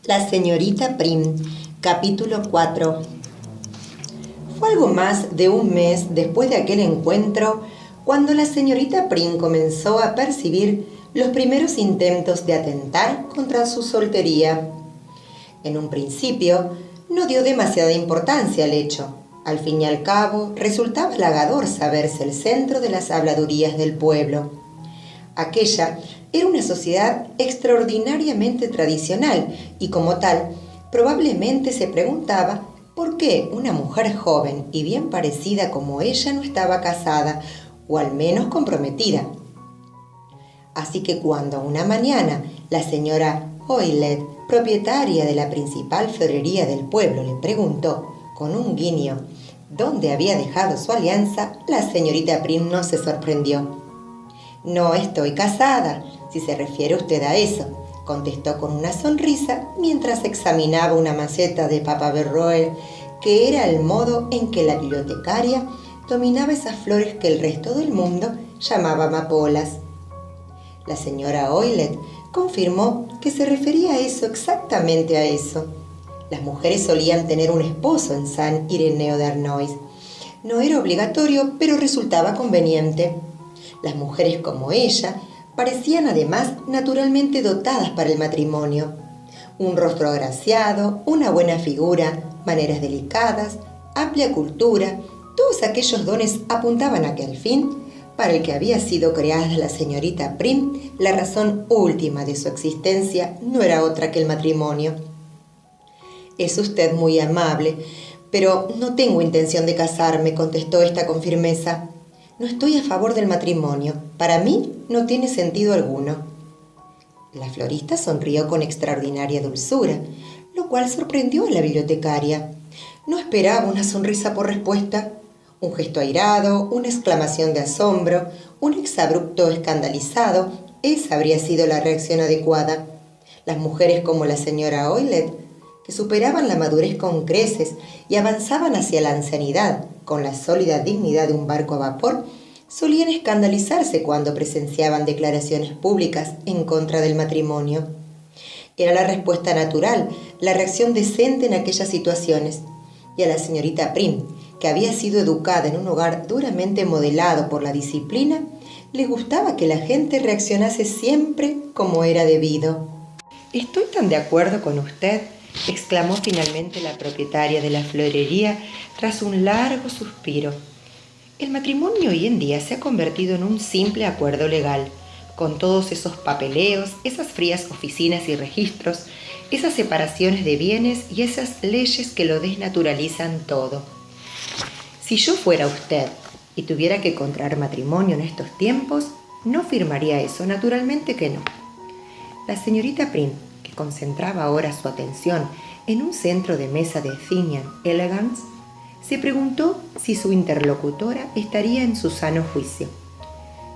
La señorita Prim, capítulo 4. Fue algo más de un mes después de aquel encuentro cuando la señorita Prim comenzó a percibir los primeros intentos de atentar contra su soltería. En un principio no dio demasiada importancia al hecho. Al fin y al cabo resultaba halagador saberse el centro de las habladurías del pueblo. Aquella era una sociedad extraordinariamente tradicional y como tal, probablemente se preguntaba por qué una mujer joven y bien parecida como ella no estaba casada o al menos comprometida. Así que cuando una mañana la señora Oilet, propietaria de la principal florería del pueblo, le preguntó con un guiño dónde había dejado su alianza, la señorita Prim no se sorprendió. «No estoy casada, si se refiere usted a eso», contestó con una sonrisa mientras examinaba una maceta de papaverroel, que era el modo en que la bibliotecaria dominaba esas flores que el resto del mundo llamaba amapolas. La señora Oilet confirmó que se refería a eso, exactamente a eso. Las mujeres solían tener un esposo en San Ireneo de Arnois. No era obligatorio, pero resultaba conveniente. Las mujeres como ella parecían además naturalmente dotadas para el matrimonio. Un rostro agraciado, una buena figura, maneras delicadas, amplia cultura, todos aquellos dones apuntaban a que al fin, para el que había sido creada la señorita Prim, la razón última de su existencia no era otra que el matrimonio. «Es usted muy amable, pero no tengo intención de casarme», contestó esta con firmeza. «No estoy a favor del matrimonio. Para mí no tiene sentido alguno». La florista sonrió con extraordinaria dulzura, lo cual sorprendió a la bibliotecaria. No esperaba una sonrisa por respuesta. Un gesto airado, una exclamación de asombro, un exabrupto escandalizado, esa habría sido la reacción adecuada. Las mujeres como la señora Oilet, que superaban la madurez con creces y avanzaban hacia la ancianidad con la sólida dignidad de un barco a vapor, solían escandalizarse cuando presenciaban declaraciones públicas en contra del matrimonio. Era la respuesta natural, la reacción decente en aquellas situaciones, y a la señorita Prim, que había sido educada en un hogar duramente modelado por la disciplina, le gustaba que la gente reaccionase siempre como era debido. «Estoy tan de acuerdo con usted», exclamó finalmente la propietaria de la florería tras un largo suspiro. «El matrimonio hoy en día se ha convertido en un simple acuerdo legal, con todos esos papeleos, esas frías oficinas y registros, esas separaciones de bienes y esas leyes que lo desnaturalizan todo. Si yo fuera usted y tuviera que contraer matrimonio en estos tiempos, no firmaría eso, naturalmente que no». La señorita Prim, que concentraba ahora su atención en un centro de mesa de Athenian Elegance, se preguntó si su interlocutora estaría en su sano juicio.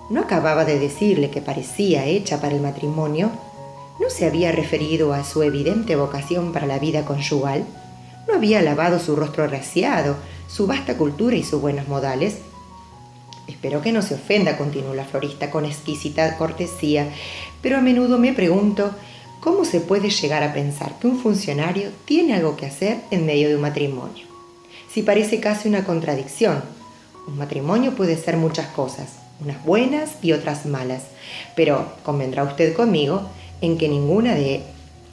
¿No acababa de decirle que parecía hecha para el matrimonio? ¿No se había referido a su evidente vocación para la vida conyugal? ¿No había alabado su rostro agraciado, su vasta cultura y sus buenos modales? «Espero que no se ofenda», continuó la florista con exquisita cortesía, «pero a menudo me pregunto cómo se puede llegar a pensar que un funcionario tiene algo que hacer en medio de un matrimonio. Si parece casi una contradicción. Un matrimonio puede ser muchas cosas, unas buenas y otras malas, pero convendrá usted conmigo en que ninguna de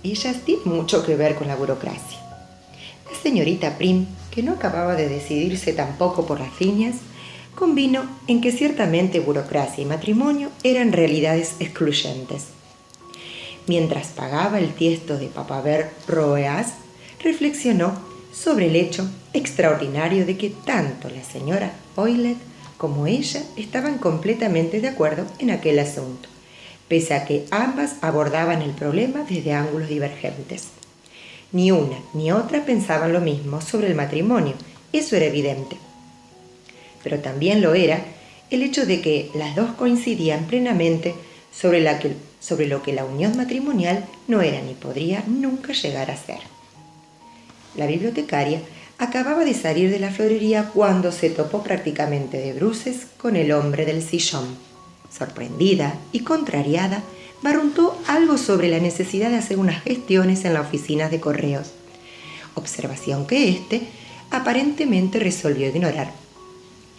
ellas tiene mucho que ver con la burocracia». La señorita Prim, que no acababa de decidirse tampoco por las líneas, convino en que ciertamente burocracia y matrimonio eran realidades excluyentes. Mientras pagaba el tiesto de papaverroes, reflexionó sobre el hecho extraordinario de que tanto la señora Oilet como ella estaban completamente de acuerdo en aquel asunto, pese a que ambas abordaban el problema desde ángulos divergentes. Ni una ni otra pensaban lo mismo sobre el matrimonio, eso era evidente. Pero también lo era el hecho de que las dos coincidían plenamente sobre lo que la unión matrimonial no era ni podría nunca llegar a ser. La bibliotecaria acababa de salir de la florería cuando se topó prácticamente de bruces con el hombre del sillón. Sorprendida y contrariada, barruntó algo sobre la necesidad de hacer unas gestiones en la oficina de correos, observación que éste aparentemente resolvió ignorar.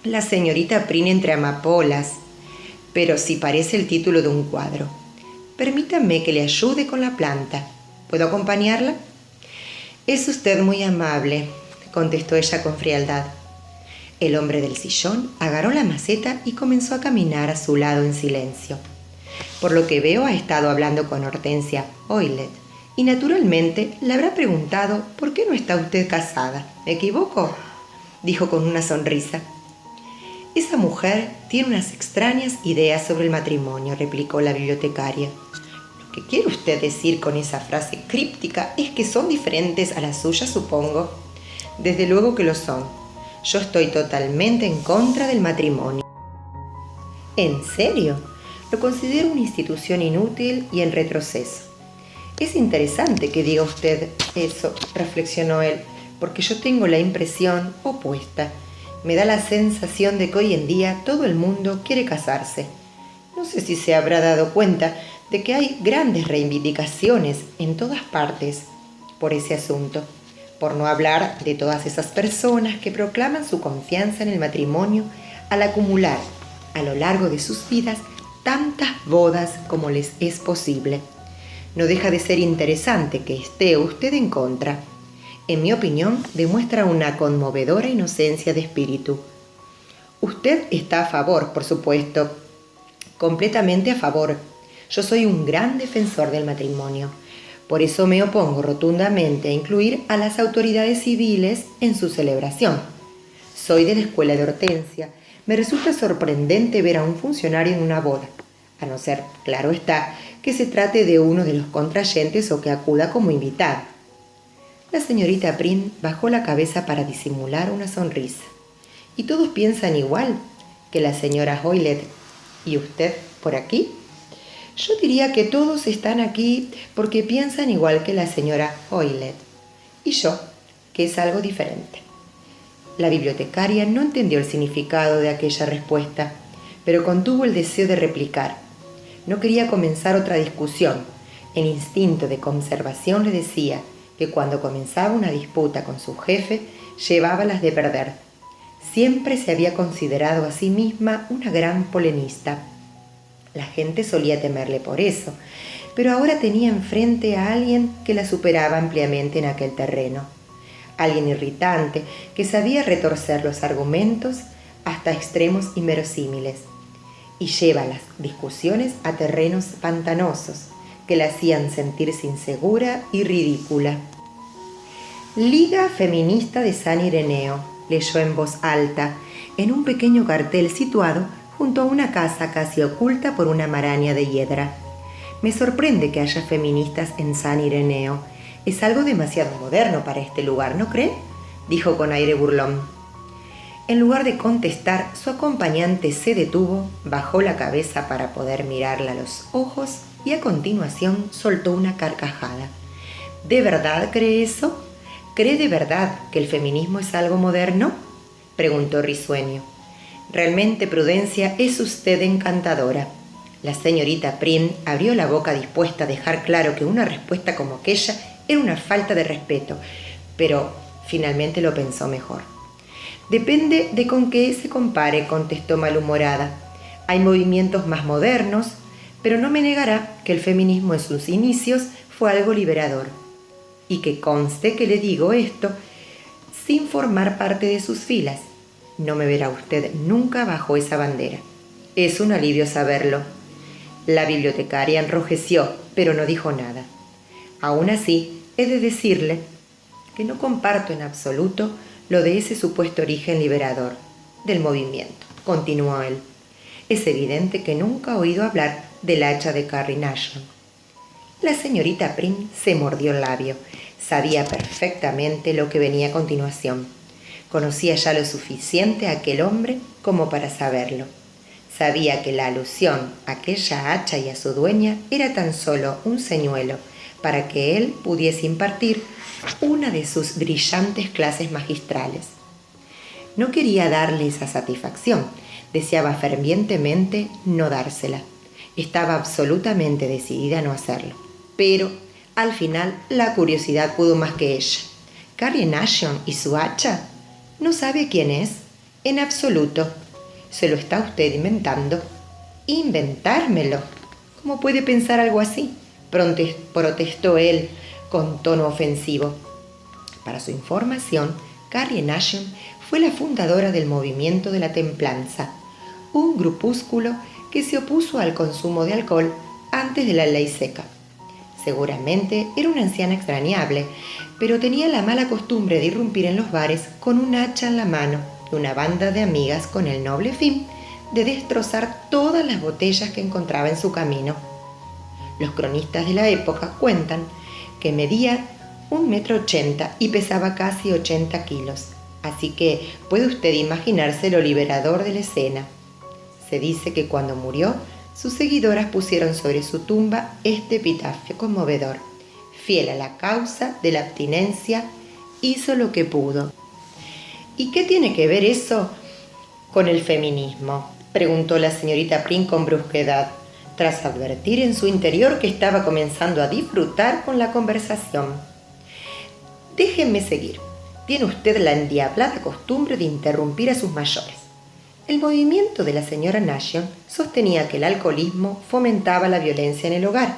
La señorita Prin entre amapolas, pero si parece el título de un cuadro. Permítame que le ayude con la planta. ¿Puedo acompañarla? Es usted muy amable, contestó ella con frialdad. El hombre del sillón agarró la maceta y comenzó a caminar a su lado en silencio. Por lo que veo, ha estado hablando con Hortensia Oylet y naturalmente le habrá preguntado ¿por qué no está usted casada? ¿Me equivoco?, dijo con una sonrisa. Esa mujer tiene unas extrañas ideas sobre el matrimonio, replicó la bibliotecaria. Lo que quiere usted decir con esa frase críptica es que son diferentes a las suyas, supongo. Desde luego que lo son. Yo estoy totalmente en contra del matrimonio. ¿En serio? Lo considero una institución inútil y en retroceso. Es interesante que diga usted eso, reflexionó él, porque yo tengo la impresión opuesta. Me da la sensación de que hoy en día todo el mundo quiere casarse. No sé si se habrá dado cuenta de que hay grandes reivindicaciones en todas partes por ese asunto, por no hablar de todas esas personas que proclaman su confianza en el matrimonio al acumular a lo largo de sus vidas tantas bodas como les es posible. No deja de ser interesante que esté usted en contra. En mi opinión, demuestra una conmovedora inocencia de espíritu. Usted está a favor, por supuesto, completamente a favor. Yo soy un gran defensor del matrimonio. Por eso me opongo rotundamente a incluir a las autoridades civiles en su celebración. Soy de la escuela de Hortensia. Me resulta sorprendente ver a un funcionario en una boda, a no ser, claro está, que se trate de uno de los contrayentes o que acuda como invitado. La señorita Prin bajó la cabeza para disimular una sonrisa. ¿Y todos piensan igual que la señora Oylet y usted por aquí? Yo diría que todos están aquí porque piensan igual que la señora Oylet. Y yo, que es algo diferente. La bibliotecaria no entendió el significado de aquella respuesta, pero contuvo el deseo de replicar. No quería comenzar otra discusión. El instinto de conservación le decía que cuando comenzaba una disputa con su jefe, llevaba las de perder. Siempre se había considerado a sí misma una gran polemista. La gente solía temerle por eso, pero ahora tenía enfrente a alguien que la superaba ampliamente en aquel terreno. Alguien irritante que sabía retorcer los argumentos hasta extremos inverosímiles y lleva las discusiones a terrenos pantanosos que la hacían sentirse insegura y ridícula. Liga Feminista de San Ireneo, leyó en voz alta en un pequeño cartel situado junto a una casa casi oculta por una maraña de hiedra. Me sorprende que haya feministas en San Ireneo. Es algo demasiado moderno para este lugar, ¿no cree?, dijo con aire burlón. En lugar de contestar, su acompañante se detuvo, bajó la cabeza para poder mirarla a los ojos y a continuación soltó una carcajada. ¿De verdad cree eso? ¿Cree de verdad que el feminismo es algo moderno?, preguntó risueño. Realmente, Prudencia, es usted encantadora. La señorita Prin abrió la boca dispuesta a dejar claro que una respuesta como aquella era una falta de respeto, pero finalmente lo pensó mejor. Depende de con qué se compare, contestó malhumorada. Hay movimientos más modernos, pero no me negará que el feminismo en sus inicios fue algo liberador. Y que conste que le digo esto sin formar parte de sus filas. No me verá usted nunca bajo esa bandera. Es un alivio saberlo. La bibliotecaria enrojeció, pero no dijo nada. Aún así, he de decirle que no comparto en absoluto lo de ese supuesto origen liberador del movimiento, continuó él. Es evidente que nunca ha oído hablar del hacha de Carrie Nation. La señorita Prin se mordió el labio. Sabía perfectamente lo que venía a continuación. Conocía ya lo suficiente a aquel hombre como para saberlo. Sabía que la alusión a aquella hacha y a su dueña era tan solo un señuelo para que él pudiese impartir una de sus brillantes clases magistrales. No quería darle esa satisfacción, deseaba fervientemente no dársela. Estaba absolutamente decidida a no hacerlo, pero al final la curiosidad pudo más que ella. ¿Carrie Nation y su hacha? ¿No sabe quién es? En absoluto. ¿Se lo está usted inventando? ¿Inventármelo? ¿Cómo puede pensar algo así?, protestó él con tono ofensivo. Para su información, Carrie Nation fue la fundadora del Movimiento de la Templanza, un grupúsculo que se opuso al consumo de alcohol antes de la ley seca. Seguramente era una anciana extrañable, pero tenía la mala costumbre de irrumpir en los bares con un hacha en la mano y una banda de amigas con el noble fin de destrozar todas las botellas que encontraba en su camino. Los cronistas de la época cuentan que medía 1,80 m y pesaba casi 80 kilos, así que puede usted imaginarse lo liberador de la escena. Se dice que cuando murió, sus seguidoras pusieron sobre su tumba este epitafio conmovedor: fiel a la causa de la abstinencia, hizo lo que pudo. ¿Y qué tiene que ver eso con el feminismo?, preguntó la señorita Prim con brusquedad, tras advertir en su interior que estaba comenzando a disfrutar con la conversación. Déjenme seguir. Tiene usted la endiablada costumbre de interrumpir a sus mayores. El movimiento de la señora Nation sostenía que el alcoholismo fomentaba la violencia en el hogar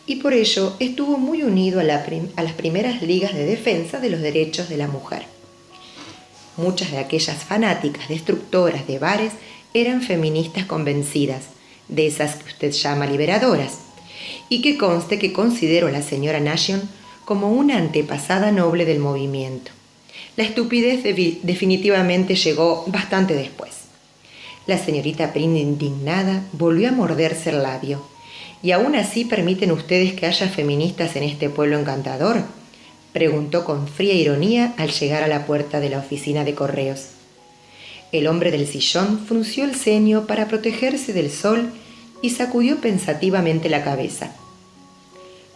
y por ello estuvo muy unido a las primeras ligas de defensa de los derechos de la mujer. Muchas de aquellas fanáticas destructoras de bares eran feministas convencidas, de esas que usted llama liberadoras, y que conste que considero a la señora Nation como una antepasada noble del movimiento. La estupidez definitivamente llegó bastante después. La señorita Prim, indignada, volvió a morderse el labio. ¿Y aún así permiten ustedes que haya feministas en este pueblo encantador?, preguntó con fría ironía al llegar a la puerta de la oficina de correos. El hombre del sillón frunció el ceño para protegerse del sol y sacudió pensativamente la cabeza.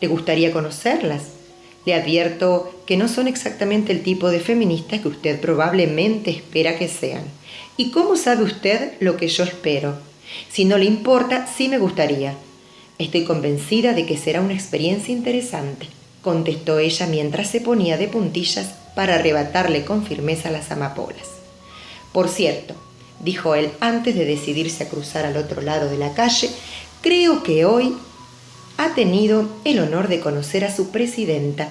¿Le gustaría conocerlas? Le advierto que no son exactamente el tipo de feministas que usted probablemente espera que sean. ¿Y cómo sabe usted lo que yo espero? Si no le importa, sí me gustaría. Estoy convencida de que será una experiencia interesante, contestó ella mientras se ponía de puntillas para arrebatarle con firmeza las amapolas. Por cierto, dijo él antes de decidirse a cruzar al otro lado de la calle, creo que hoy ha tenido el honor de conocer a su presidenta.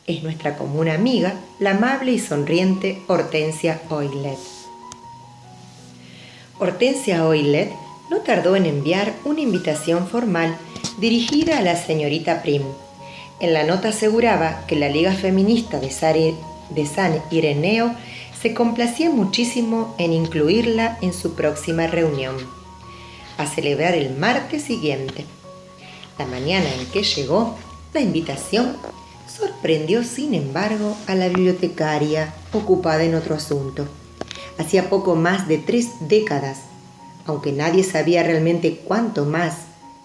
Es nuestra común amiga, la amable y sonriente Hortensia Oilet. Hortensia Oilet no tardó en enviar una invitación formal dirigida a la señorita Prim. En la nota aseguraba que la Liga Feminista de San Ireneo se complacía muchísimo en incluirla en su próxima reunión, a celebrar el martes siguiente. La mañana en que llegó, la invitación sorprendió, sin embargo, a la bibliotecaria ocupada en otro asunto. Hacía poco más de 3 décadas, aunque nadie sabía realmente cuánto más,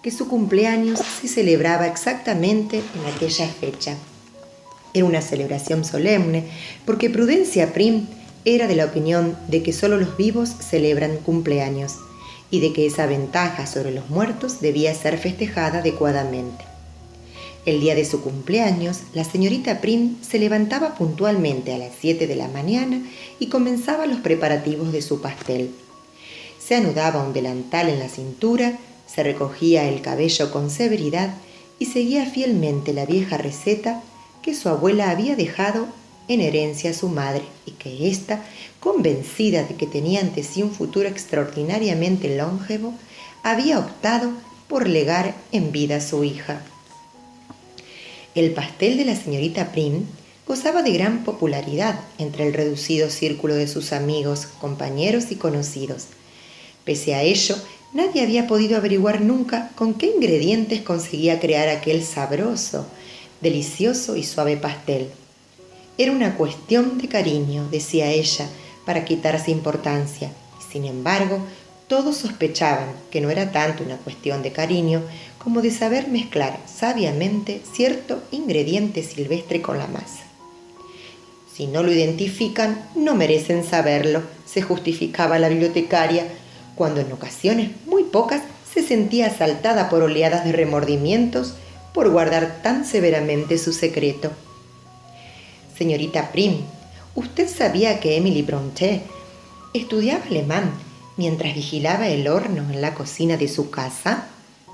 que su cumpleaños se celebraba exactamente en aquella fecha. Era una celebración solemne, porque Prudencia Prim era de la opinión de que solo los vivos celebran cumpleaños y de que esa ventaja sobre los muertos debía ser festejada adecuadamente. El día de su cumpleaños, la señorita Prim se levantaba puntualmente a las 7 de la mañana y comenzaba los preparativos de su pastel. Se anudaba un delantal en la cintura, se recogía el cabello con severidad y seguía fielmente la vieja receta que su abuela había dejado en herencia a su madre y que ésta, convencida de que tenía ante sí un futuro extraordinariamente longevo, había optado por legar en vida a su hija. El pastel de la señorita Prim gozaba de gran popularidad entre el reducido círculo de sus amigos, compañeros y conocidos. Pese a ello, nadie había podido averiguar nunca con qué ingredientes conseguía crear aquel sabroso, delicioso y suave pastel. Era una cuestión de cariño, decía ella, para quitarse importancia. Sin embargo, todos sospechaban que no era tanto una cuestión de cariño como de saber mezclar sabiamente cierto ingrediente silvestre con la masa. Si no lo identifican, no merecen saberlo, se justificaba la bibliotecaria, cuando en ocasiones muy pocas se sentía asaltada por oleadas de remordimientos por guardar tan severamente su secreto. «Señorita Prim, ¿usted sabía que Emily Brontë estudiaba alemán mientras vigilaba el horno en la cocina de su casa?»,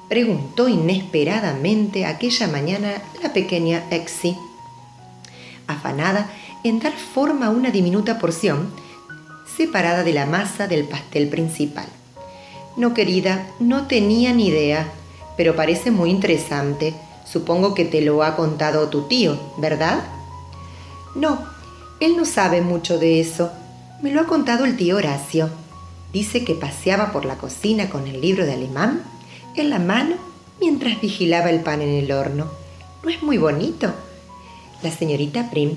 preguntó inesperadamente aquella mañana la pequeña Exi, afanada en dar forma a una diminuta porción separada de la masa del pastel principal. «No, querida, no tenía ni idea, pero parece muy interesante. Supongo que te lo ha contado tu tío, ¿verdad?» «No, él no sabe mucho de eso. Me lo ha contado el tío Horacio. Dice que paseaba por la cocina con el libro de alemán en la mano mientras vigilaba el pan en el horno. ¿No es muy bonito?». La señorita Prim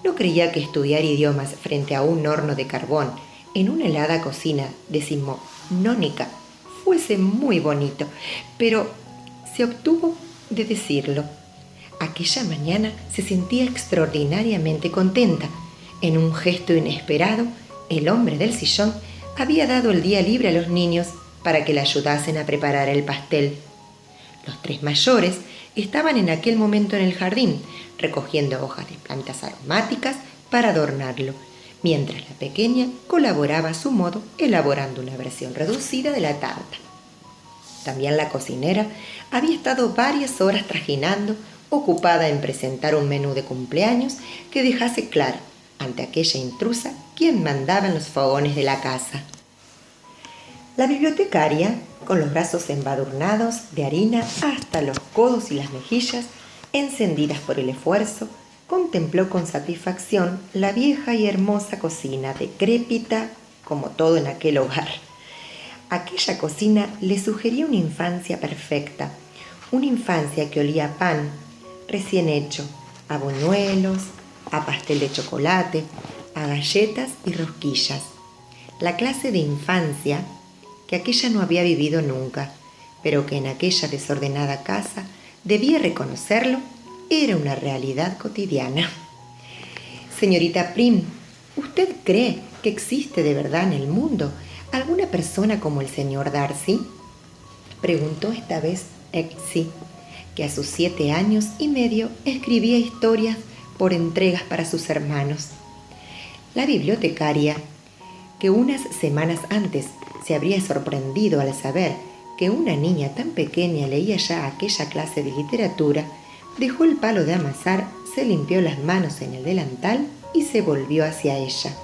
no creía que estudiar idiomas frente a un horno de carbón en una helada cocina decimonónica fuese muy bonito, pero se obtuvo de decirlo. Aquella mañana se sentía extraordinariamente contenta. En un gesto inesperado, el hombre del sillón había dado el día libre a los niños para que le ayudasen a preparar el pastel. Los 3 mayores estaban en aquel momento en el jardín, recogiendo hojas de plantas aromáticas para adornarlo, mientras la pequeña colaboraba a su modo elaborando una versión reducida de la tarta. También la cocinera había estado varias horas trajinando, ocupada en presentar un menú de cumpleaños que dejase claro ante aquella intrusa quién mandaba en los fogones de la casa. La bibliotecaria, con los brazos embadurnados de harina hasta los codos y las mejillas, encendidas por el esfuerzo, contempló con satisfacción la vieja y hermosa cocina, decrépita como todo en aquel hogar. Aquella cocina le sugería una infancia perfecta, una infancia que olía a pan recién hecho, a buñuelos, a pastel de chocolate, a galletas y rosquillas. La clase de infancia que aquella no había vivido nunca, pero que en aquella desordenada casa, debía reconocerlo, era una realidad cotidiana. «Señorita Prim, ¿usted cree que existe de verdad en el mundo alguna persona como el señor Darcy?», preguntó esta vez Exi, que a sus 7 años y medio escribía historias por entregas para sus hermanos. La bibliotecaria, que unas semanas antes se habría sorprendido al saber que una niña tan pequeña leía ya aquella clase de literatura, dejó el palo de amasar, se limpió las manos en el delantal y se volvió hacia ella.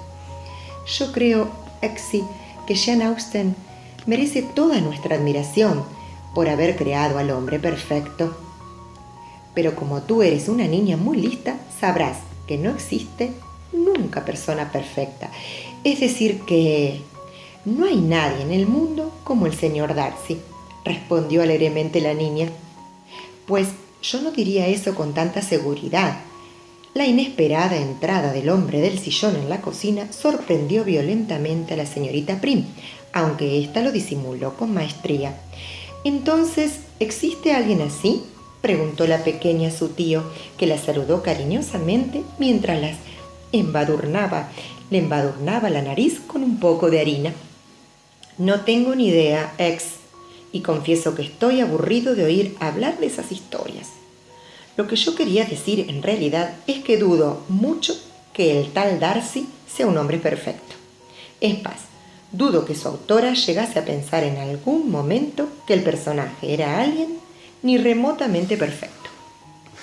«Yo creo, Exi, que Jane Austen merece toda nuestra admiración por haber creado al hombre perfecto. Pero como tú eres una niña muy lista, sabrás que no existe nunca persona perfecta. Es decir que no hay nadie en el mundo como el señor Darcy», respondió alegremente la niña. «Pues yo no diría eso con tanta seguridad». La inesperada entrada del hombre del sillón en la cocina sorprendió violentamente a la señorita Prim, aunque ésta lo disimuló con maestría. «Entonces, ¿existe alguien así?», preguntó la pequeña a su tío, que la saludó cariñosamente mientras le embadurnaba la nariz con un poco de harina. «No tengo ni idea, y confieso que estoy aburrido de oír hablar de esas historias. Lo que yo quería decir en realidad es que dudo mucho que el tal Darcy sea un hombre perfecto. Es más, dudo que su autora llegase a pensar en algún momento que el personaje era alguien ni remotamente perfecto».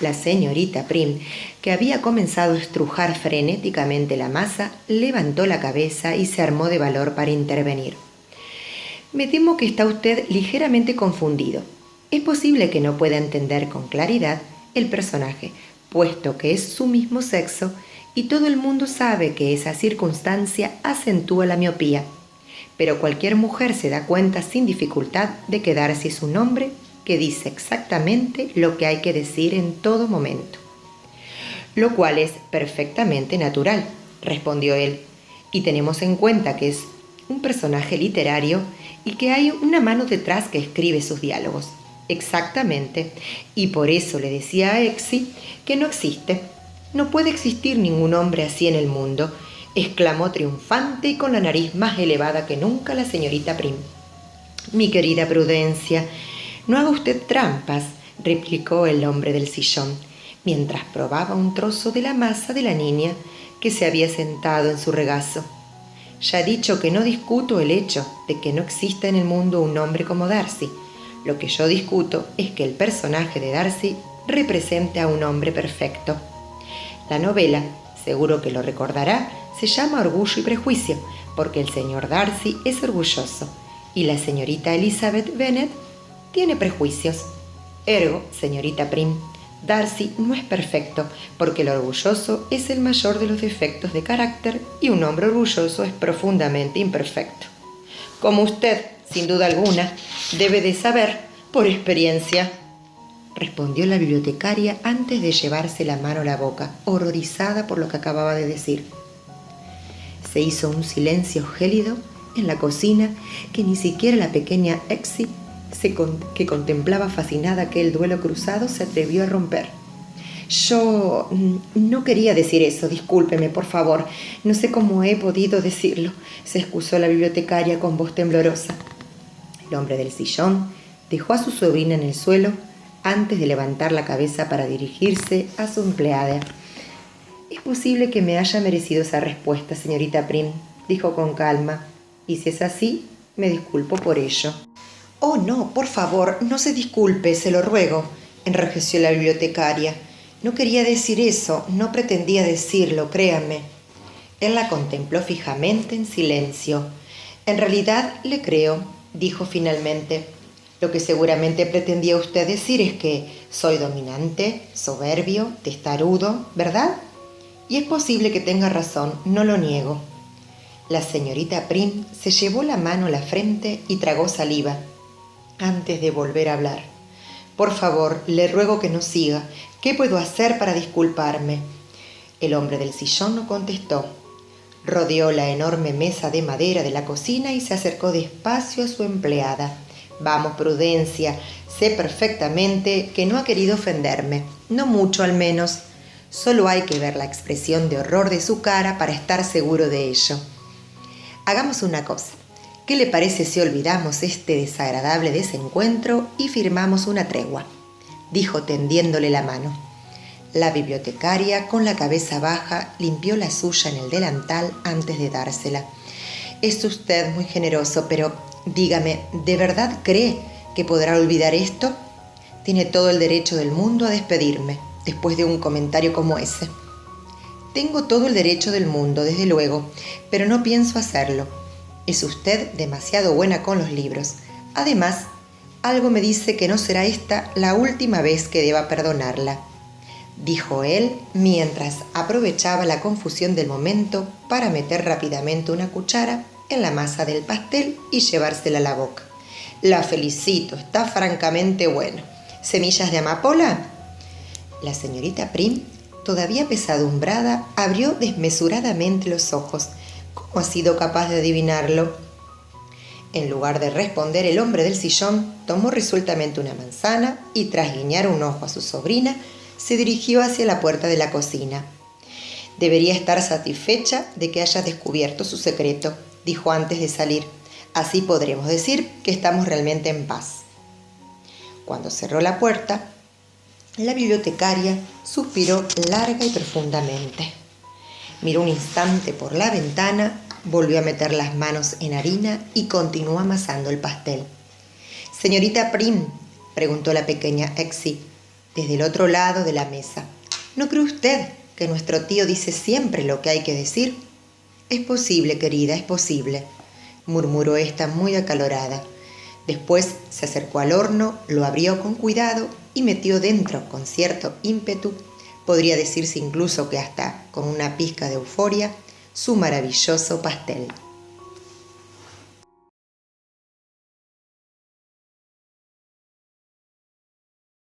La señorita Prim, que había comenzado a estrujar frenéticamente la masa, levantó la cabeza y se armó de valor para intervenir. «Me temo que está usted ligeramente confundido. Es posible que no pueda entender con claridad el personaje, puesto que es su mismo sexo, y todo el mundo sabe que esa circunstancia acentúa la miopía. Pero cualquier mujer se da cuenta sin dificultad de que Darcy es un hombre que dice exactamente lo que hay que decir en todo momento». «Lo cual es perfectamente natural», respondió él, «y tenemos en cuenta que es un personaje literario y que hay una mano detrás que escribe sus diálogos». «Exactamente, y por eso le decía a Exi que no existe. No puede existir ningún hombre así en el mundo», exclamó triunfante y con la nariz más elevada que nunca la señorita Prim. Mi querida Prudencia, no haga usted trampas, replicó el hombre del sillón, mientras probaba un trozo de la masa de la niña que se había sentado en su regazo. Ya he dicho que no discuto el hecho de que no exista en el mundo un hombre como Darcy. Lo que yo discuto es que el personaje de Darcy represente a un hombre perfecto. La novela, seguro que lo recordará, se llama Orgullo y Prejuicio, porque el señor Darcy es orgulloso y la señorita Elizabeth Bennet tiene prejuicios. Ergo, señorita Prim, Darcy no es perfecto, porque el orgulloso es el mayor de los defectos de carácter y un hombre orgulloso es profundamente imperfecto. Como usted, sin duda alguna, debe de saber por experiencia, respondió la bibliotecaria antes de llevarse la mano a la boca, horrorizada por lo que acababa de decir. Se hizo un silencio gélido en la cocina que ni siquiera la pequeña Exy, que contemplaba fascinada aquel duelo cruzado, se atrevió a romper. Yo no quería decir eso, discúlpeme, por favor. No sé cómo he podido decirlo, se excusó la bibliotecaria con voz temblorosa. El hombre del sillón dejó a su sobrina en el suelo antes de levantar la cabeza para dirigirse a su empleada. Es posible que me haya merecido esa respuesta, señorita Prim, dijo con calma, y si es así, me disculpo por ello. Oh, no, por favor, no se disculpe, se lo ruego, enrojeció la bibliotecaria. No quería decir eso, no pretendía decirlo, créame. Él la contempló fijamente en silencio. En realidad le creo, dijo finalmente. Lo que seguramente pretendía usted decir es que soy dominante, soberbio, testarudo, ¿verdad? Y es posible que tenga razón, no lo niego. La señorita Prim se llevó la mano a la frente y tragó saliva antes de volver a hablar. Por favor, le ruego que no siga. ¿Qué puedo hacer para disculparme? El hombre del sillón no contestó. Rodeó la enorme mesa de madera de la cocina y se acercó despacio a su empleada. Vamos, Prudencia, sé perfectamente que no ha querido ofenderme, no mucho al menos. Solo hay que ver la expresión de horror de su cara para estar seguro de ello. Hagamos una cosa. ¿Qué le parece si olvidamos este desagradable desencuentro y firmamos una tregua?, dijo tendiéndole la mano. La bibliotecaria, con la cabeza baja, limpió la suya en el delantal antes de dársela. Es usted muy generoso, pero dígame, ¿de verdad cree que podrá olvidar esto? Tiene todo el derecho del mundo a despedirme, después de un comentario como ese. Tengo todo el derecho del mundo, desde luego, pero no pienso hacerlo. Es usted demasiado buena con los libros. Además, algo me dice que no será esta la última vez que deba perdonarla, dijo él mientras aprovechaba la confusión del momento para meter rápidamente una cuchara en la masa del pastel y llevársela a la boca. La felicito, está francamente bueno. ¿Semillas de amapola? La señorita Prim, todavía pesadumbrada, abrió desmesuradamente los ojos. ¿Cómo ha sido capaz de adivinarlo? En lugar de responder, el hombre del sillón tomó resueltamente una manzana y, tras guiñar un ojo a su sobrina, se dirigió hacia la puerta de la cocina. Debería estar satisfecha de que haya descubierto su secreto, dijo antes de salir. Así podremos decir que estamos realmente en paz. Cuando cerró la puerta, la bibliotecaria suspiró larga y profundamente. Miró un instante por la ventana, volvió a meter las manos en harina y continuó amasando el pastel. «Señorita Prim», preguntó la pequeña Exy, desde el otro lado de la mesa, ¿no cree usted que nuestro tío dice siempre lo que hay que decir? «Es posible, querida, es posible», murmuró ésta muy acalorada. Después se acercó al horno, lo abrió con cuidado y metió dentro, con cierto ímpetu, podría decirse incluso que hasta con una pizca de euforia, su maravilloso pastel.